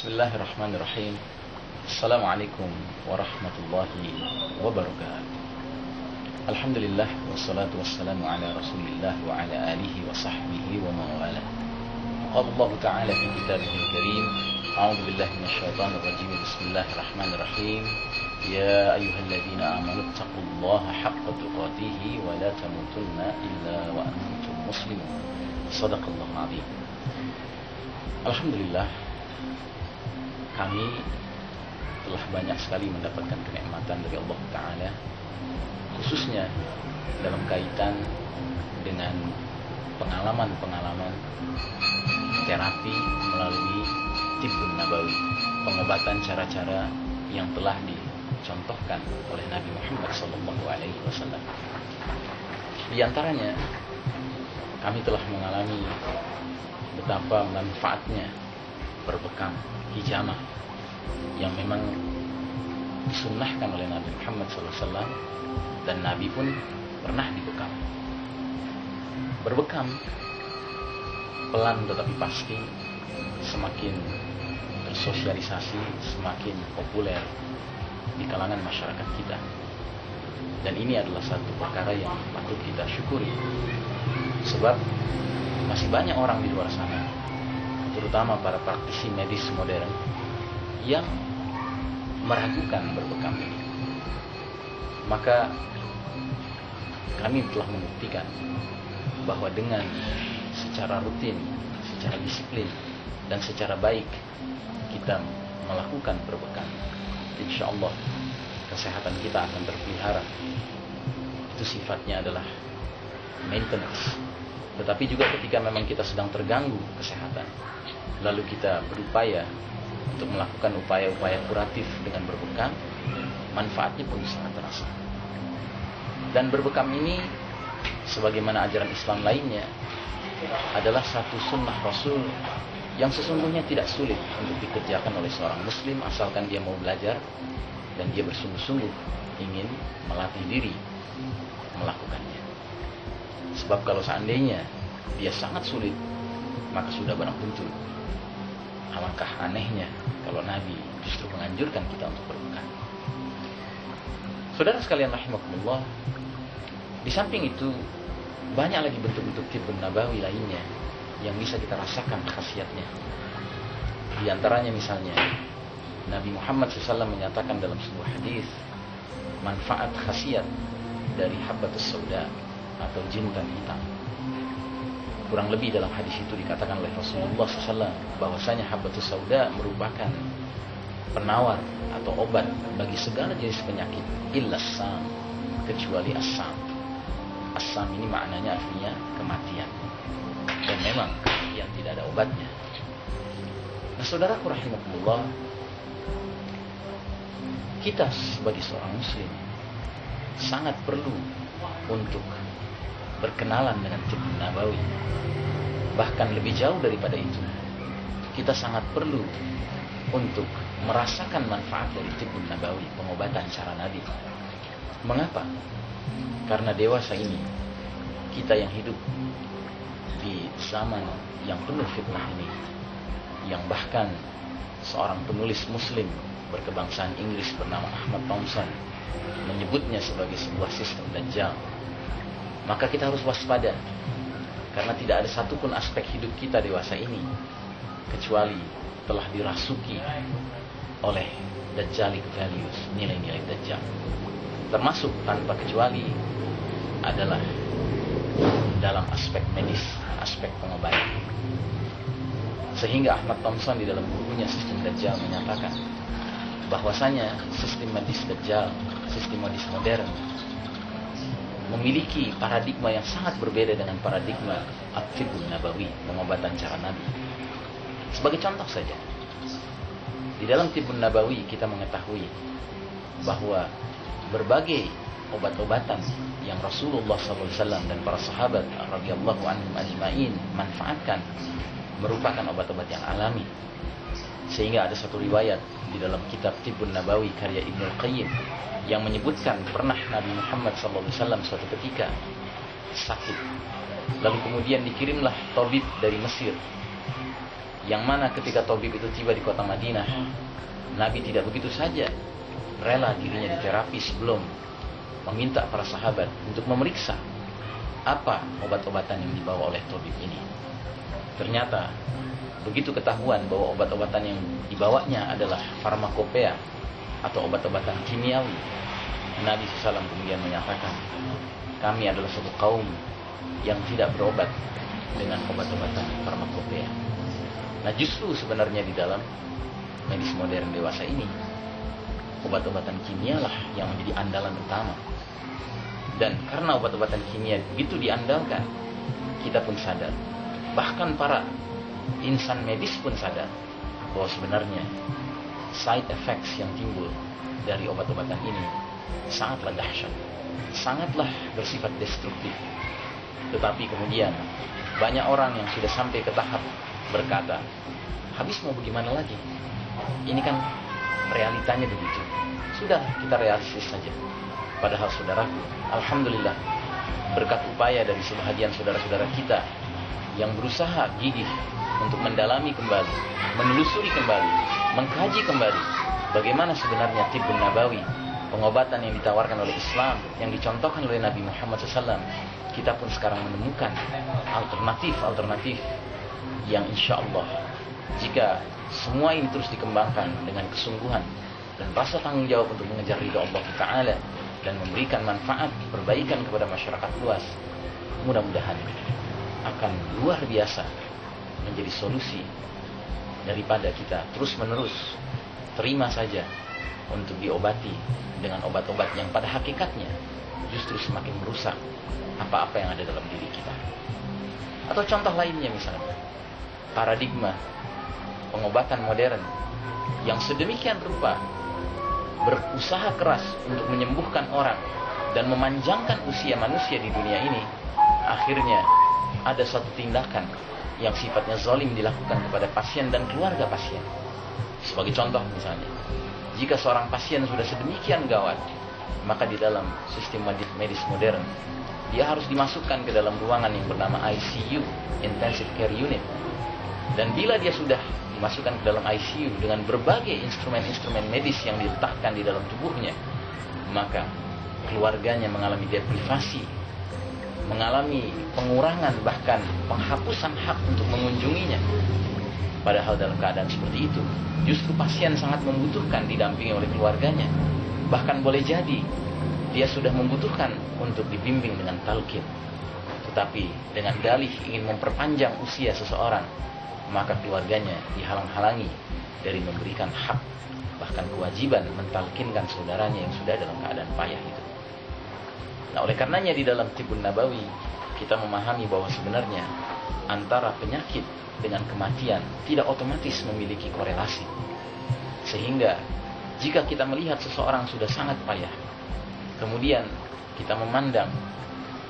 Bismillahirrahmanirrahim. Assalamualaikum warahmatullahi wabarakatuh. Alhamdulillah wassalatu wassalamu ala Rasulillah wa ala alihi wa sahbihi wa mawala. Qala Allah Ta'ala fi kitabihil karim, a'udzu billahi minasyaitonir rajim. Bismillahirrahmanirrahim. Ya ayyuhalladzina amanu taqullaha haqqa tuqatih wa la tamutunna illa wa antum muslimun. Shadaqallahu adzim. Alhamdulillah, kami telah banyak sekali mendapatkan kenikmatan dari Allah Ta'ala, khususnya dalam kaitan dengan pengalaman-pengalaman terapi melalui Tibbun Nabawi, pengobatan cara-cara yang telah dicontohkan oleh Nabi Muhammad SAW. Di antaranya, kami telah mengalami betapa manfaatnya berbekam hijamah yang memang disunnahkan oleh Nabi Muhammad SAW, dan Nabi pun pernah dibekam. Berbekam pelan tetapi pasti semakin tersosialisasi, semakin populer di kalangan masyarakat kita, dan ini adalah satu perkara yang patut kita syukuri, sebab masih banyak orang di luar sana, terutama para praktisi medis modern, yang meragukan berbekam ini. Maka kami telah membuktikan bahwa dengan secara rutin, secara disiplin, dan secara baik kita melakukan berbekam, insya Allah kesehatan kita akan terpelihara. Itu sifatnya adalah maintenance. Tetapi juga ketika memang kita sedang terganggu kesehatan, lalu kita berupaya untuk melakukan upaya-upaya kuratif dengan berbekam, manfaatnya pun sangat terasa. Dan berbekam ini, sebagaimana ajaran Islam lainnya, adalah satu sunnah Rasul yang sesungguhnya tidak sulit untuk dikerjakan oleh seorang muslim, asalkan dia mau belajar dan dia bersungguh-sungguh ingin melatih diri melakukannya. Sebab kalau seandainya dia sangat sulit, maka sudah barang tentu alangkah anehnya kalau Nabi justru menganjurkan kita untuk berbekam. Saudara sekalian rahimakumullah, di samping itu banyak lagi bentuk-bentuk Tibbun Nabawi lainnya yang bisa kita rasakan khasiatnya. Di antaranya misalnya Nabi Muhammad SAW menyatakan dalam sebuah hadis manfaat khasiat dari habbatus sauda atau jintan hitam. Kurang lebih dalam hadis itu dikatakan oleh Rasulullah SAW bahwasanya habbatus sauda merupakan penawar atau obat bagi segala jenis penyakit illa sam, kecuali as-sam. As-sam ini maknanya artinya kematian, dan memang kematian tidak ada obatnya. Nah, saudaraku rahimakumullah, kita sebagai seorang muslim sangat perlu untuk berkenalan dengan Tibbun Nabawi. Bahkan lebih jauh daripada itu, kita sangat perlu untuk merasakan manfaat dari Tibbun Nabawi, pengobatan cara Nabi. Mengapa? Karena dewasa ini, kita yang hidup di zaman yang penuh fitnah ini, yang bahkan seorang penulis muslim berkebangsaan Inggris bernama Ahmad Thompson menyebutnya sebagai sebuah sistem Dajjal, maka kita harus waspada, karena tidak ada satupun aspek hidup kita dewasa ini kecuali telah dirasuki oleh Dajjalic values, nilai-nilai Dajjal. Termasuk tanpa kecuali adalah dalam aspek medis, aspek pengobatan. Sehingga Ahmad Thompson di dalam bukunya Sistem Dajjal menyatakan bahwasanya sistem medis Dajjal, sistem medis modern, memiliki paradigma yang sangat berbeda dengan paradigma Tibbun Nabawi, pengobatan cara Nabi. Sebagai contoh saja, di dalam Tibbun Nabawi kita mengetahui bahwa berbagai obat-obatan yang Rasulullah SAW dan para sahabat radhiyallahu anhum ajma'in manfaatkan merupakan obat-obat yang alami. Sehingga ada satu riwayat di dalam kitab Tibbun Nabawi karya Ibnul Qayyim yang menyebutkan pernah Nabi Muhammad SAW suatu ketika sakit, lalu kemudian dikirimlah tabib dari Mesir Yang mana ketika tabib itu tiba di kota Madinah, Nabi tidak begitu saja rela dirinya diterapi sebelum meminta para sahabat untuk memeriksa apa obat-obatan yang dibawa oleh tabib ini. Ternyata begitu ketahuan bahwa obat-obatan yang dibawanya adalah farmakopea atau obat-obatan kimiawi, Nabi SAW kemudian menyatakan, kami adalah suatu kaum yang tidak berobat dengan obat-obatan farmakopea. Nah, justru sebenarnya di dalam medis modern dewasa ini, obat-obatan kimia lah yang menjadi andalan utama. Dan karena obat-obatan kimia begitu diandalkan, kita pun sadar, bahkan para insan medis pun sadar bahwa sebenarnya side effects yang timbul dari obat-obatan ini sangatlah dahsyat, sangatlah bersifat destruktif. Tetapi kemudian banyak orang yang sudah sampai ke tahap berkata, habis mau bagaimana lagi? Ini kan realitanya begitu. Sudah, kita realistis saja. Padahal saudaraku, alhamdulillah, berkat upaya dari sebahagian saudara-saudara kita yang berusaha gigih untuk mendalami kembali, menelusuri kembali, mengkaji kembali bagaimana sebenarnya tibbun nabawi, pengobatan yang ditawarkan oleh Islam, yang dicontohkan oleh Nabi Muhammad SAW. Kita pun sekarang menemukan alternatif yang insya Allah, jika semua ini terus dikembangkan dengan kesungguhan dan rasa tanggung jawab untuk mengejar ridha Allah Ta'ala dan memberikan manfaat perbaikan kepada masyarakat luas, mudah-mudahan akan luar biasa menjadi solusi daripada kita terus-menerus terima saja untuk diobati dengan obat-obat yang pada hakikatnya justru semakin merusak apa-apa yang ada dalam diri kita. Atau contoh lainnya misalnya, paradigma pengobatan modern yang sedemikian rupa berusaha keras untuk menyembuhkan orang dan memanjangkan usia manusia di dunia ini, akhirnya ada suatu tindakan yang sifatnya zalim dilakukan kepada pasien dan keluarga pasien. Sebagai contoh misalnya, jika seorang pasien sudah sedemikian gawat, maka di dalam sistem medis modern, dia harus dimasukkan ke dalam ruangan yang bernama ICU, Intensive Care Unit. Dan bila dia sudah dimasukkan ke dalam ICU dengan berbagai instrumen-instrumen medis yang diletakkan di dalam tubuhnya, maka keluarganya mengalami deprivasi, mengalami pengurangan bahkan penghapusan hak untuk mengunjunginya. Padahal dalam keadaan seperti itu, justru pasien sangat membutuhkan didampingi oleh keluarganya. Bahkan boleh jadi dia sudah membutuhkan untuk dibimbing dengan talqin. Tetapi dengan dalih ingin memperpanjang usia seseorang, maka keluarganya dihalang-halangi dari memberikan hak, bahkan kewajiban mentalkinkan saudaranya yang sudah dalam keadaan payah itu. Nah, oleh karenanya di dalam tibbun nabawi kita memahami bahwa sebenarnya antara penyakit dengan kematian tidak otomatis memiliki korelasi. Sehingga jika kita melihat seseorang sudah sangat payah, kemudian kita memandang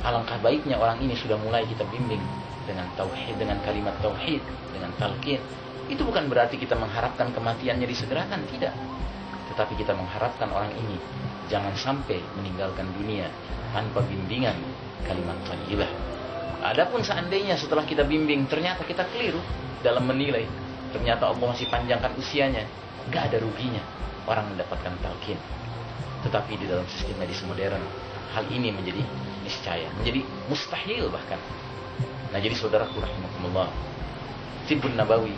alangkah baiknya orang ini sudah mulai kita bimbing dengan tauhid, dengan kalimat tauhid, dengan talqin, itu bukan berarti kita mengharapkan kematiannya disegerakan, tidak. Tetapi kita mengharapkan orang ini jangan sampai meninggalkan dunia tanpa bimbingan kalimat thayyibah. Adapun seandainya setelah kita bimbing ternyata kita keliru dalam menilai, ternyata Allah masih panjangkan usianya, gak ada ruginya orang mendapatkan talqin. Tetapi di dalam sistem medis modern, hal ini menjadi niscaya, menjadi mustahil bahkan. Nah, jadi saudaraku rahimakumullah, tibbun nabawi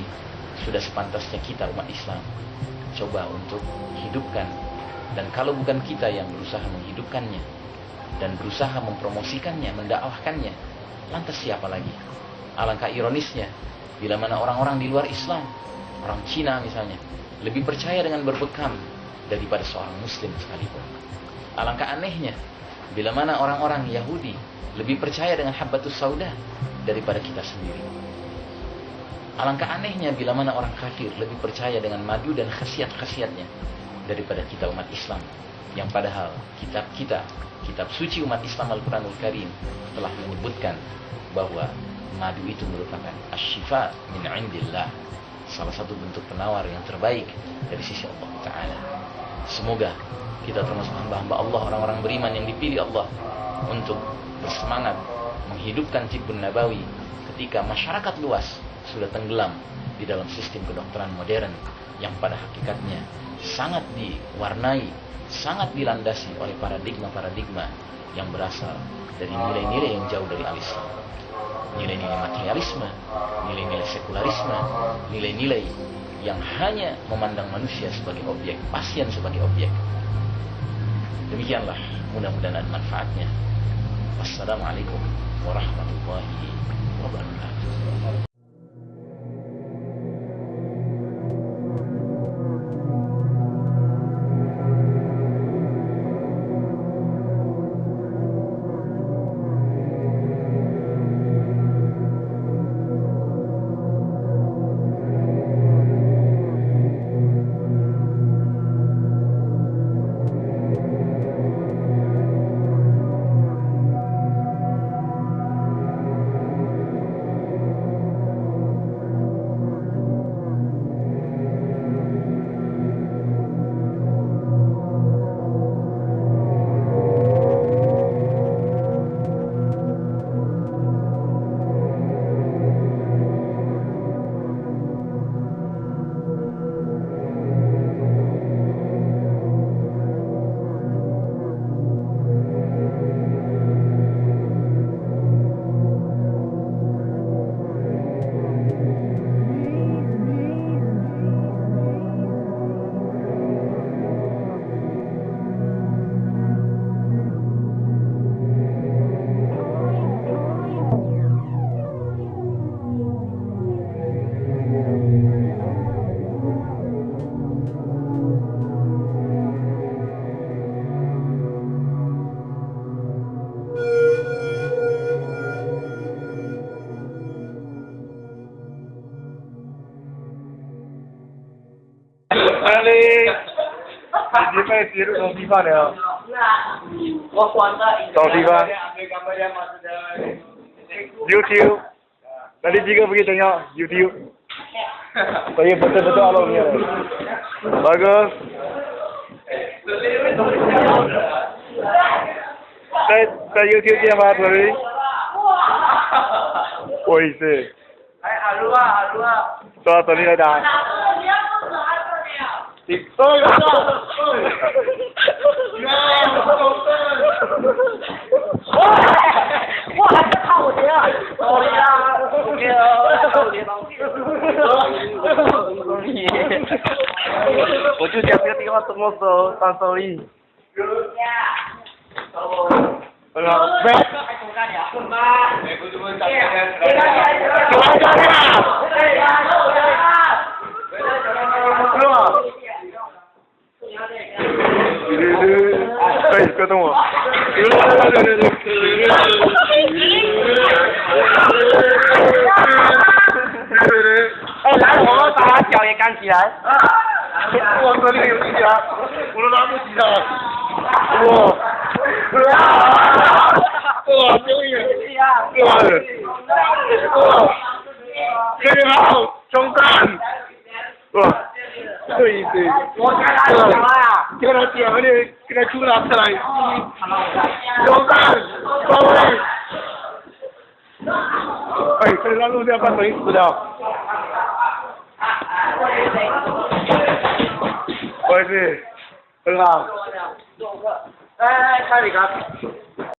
sudah sepantasnya kita umat Islam coba untuk hidupkan. Dan kalau bukan kita yang berusaha menghidupkannya dan berusaha mempromosikannya, mendakwahkannya, lantas siapa lagi? Alangkah ironisnya bila mana orang-orang di luar Islam, orang Cina misalnya, lebih percaya dengan berbekam daripada seorang muslim sekalipun. Alangkah anehnya bila mana orang-orang Yahudi lebih percaya dengan habbatus sauda daripada kita sendiri. Alangkah anehnya bila mana orang kafir lebih percaya dengan madu dan khasiat-khasiatnya daripada kita umat Islam, yang padahal kitab suci umat Islam Al-Quranul Karim telah menyebutkan bahwa madu itu merupakan asy-syifa min indillah, salah satu bentuk penawar yang terbaik dari sisi Allah Ta'ala. Semoga kita termasuk hamba-hamba Allah, orang-orang beriman yang dipilih Allah untuk bersemangat menghidupkan tibbun nabawi ketika masyarakat luas sudah tenggelam di dalam sistem kedokteran modern yang pada hakikatnya sangat diwarnai, sangat dilandasi oleh paradigma-paradigma yang berasal dari nilai-nilai yang jauh dari al-Islam. Nilai-nilai materialisme, nilai-nilai sekularisme, nilai-nilai yang hanya memandang manusia sebagai objek, pasien sebagai objek. Demikianlah, mudah-mudahan ada manfaatnya. Wassalamualaikum warahmatullahi wabarakatuh.你被跌入什么地方了？找地方。YouTube. Tadi juga pergi tengok YouTube. Saya betul-betul alumni. Bagus. Saya YouTube dia apa tadi? Oh isi. Soal tadi ada.哇，这看我爹！好呀，我就讲这个地方怎么收当收益。好了，没。哎，别动我！哎，来，我们把他脚也赶起来。我这里有东西啊，我都拿不起了。哇，终于！哇，最好中弹！哇！对对，我看他什么呀？给他点了点，给他出拿出来，中弹，到位。哎，快点让录像把声音死掉。我也是，很好。哎，开你个。